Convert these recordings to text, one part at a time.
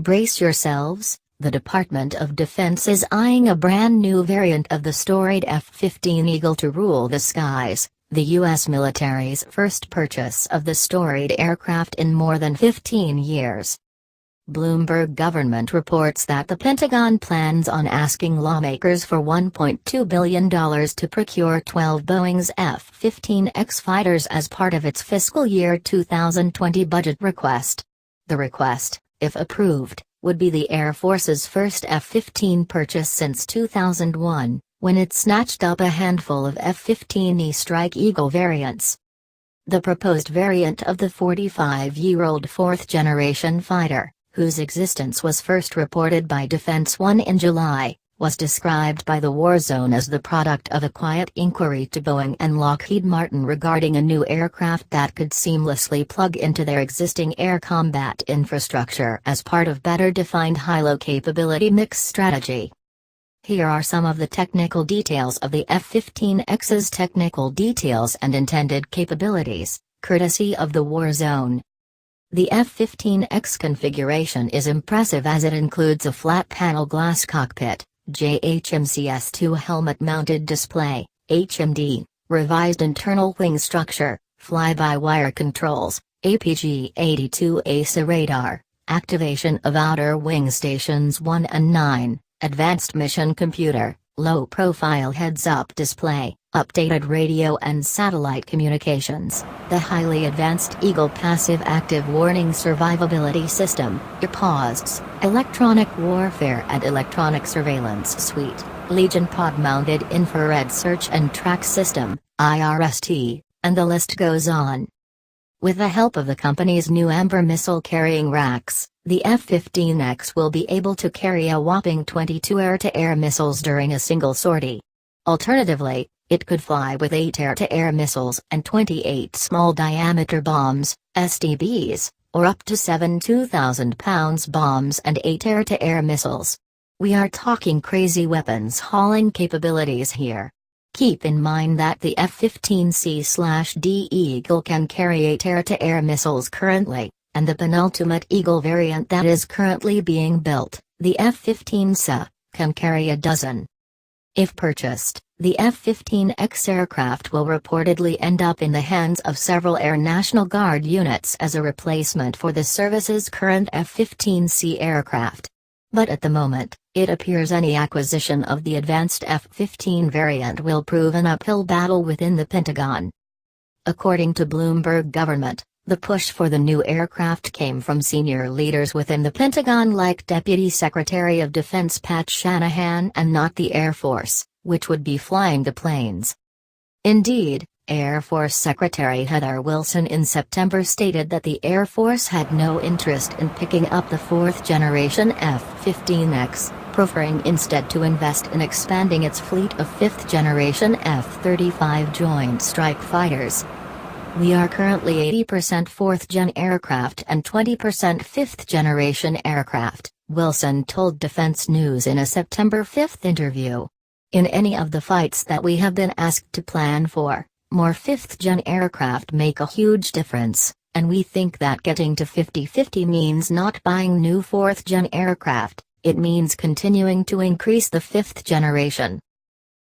Brace yourselves, the Department of Defense is eyeing a brand new variant of the storied F-15 Eagle to rule the skies, the U.S. military's first purchase of the storied aircraft in more than 15 years. Bloomberg Government reports that the Pentagon plans on asking lawmakers for $1.2 billion to procure 12 Boeing's F-15X fighters as part of its fiscal year 2020 budget request. The request, if approved, would be the Air Force's first F-15 purchase since 2001, when it snatched up a handful of F-15E Strike Eagle variants. The proposed variant of the 45-year-old fourth-generation fighter, whose existence was first reported by Defense One in July, was described by the war zone as the product of a quiet inquiry to Boeing and Lockheed Martin regarding a new aircraft that could seamlessly plug into their existing air combat infrastructure as part of better-defined high-low capability mix strategy. Here are some of the technical details of the F-15X's technical details and intended capabilities, courtesy of the war zone. The F-15X configuration is impressive as it includes a flat-panel glass cockpit, JHMCS-2 helmet-mounted display, HMD, revised internal wing structure, fly-by-wire controls, APG-82 ASA radar, activation of outer wing stations 1 and 9, advanced mission computer, low-profile heads-up display, updated radio and satellite communications, the highly advanced Eagle Passive Active Warning Survivability System, EPAWS, Electronic Warfare and Electronic Surveillance Suite, Legion Pod-Mounted Infrared Search and Track System, IRST, and the list goes on. With the help of the company's new Amber missile-carrying racks, the F-15X will be able to carry a whopping 22 air-to-air missiles during a single sortie. Alternatively, it could fly with 8 air-to-air missiles and 28 small-diameter bombs, SDBs, or up to 7 2,000-pound bombs and 8 air-to-air missiles. We are talking crazy weapons hauling capabilities here. Keep in mind that the F-15C/D Eagle can carry 8 air-to-air missiles currently, and the penultimate Eagle variant that is currently being built, the F-15C, can carry a dozen. If purchased, the F-15X aircraft will reportedly end up in the hands of several Air National Guard units as a replacement for the service's current F-15C aircraft. But at the moment, it appears any acquisition of the advanced F-15 variant will prove an uphill battle within the Pentagon. According to Bloomberg Government, the push for the new aircraft came from senior leaders within the Pentagon like Deputy Secretary of Defense Pat Shanahan and not the Air Force, which would be flying the planes. Indeed, Air Force Secretary Heather Wilson in September stated that the Air Force had no interest in picking up the fourth-generation F-15X, preferring instead to invest in expanding its fleet of fifth-generation F-35 Joint Strike Fighters. We are currently 80% fourth-gen aircraft and 20% fifth-generation aircraft, Wilson told Defense News in a September 5 interview. In any of the fights that we have been asked to plan for, more fifth-gen aircraft make a huge difference, and we think that getting to 50-50 means not buying new fourth-gen aircraft, it means continuing to increase the fifth generation.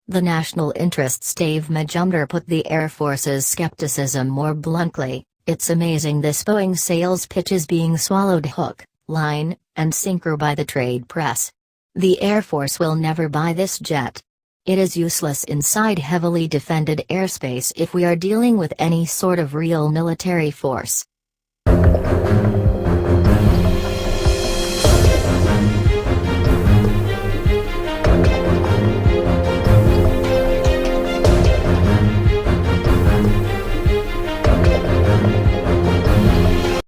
The National Interest's Dave Majumder put the Air Force's skepticism more bluntly: "It's amazing this Boeing sales pitch is being swallowed hook, line, and sinker by the trade press. The Air Force will never buy this jet. It is useless inside heavily defended airspace if we are dealing with any sort of real military force."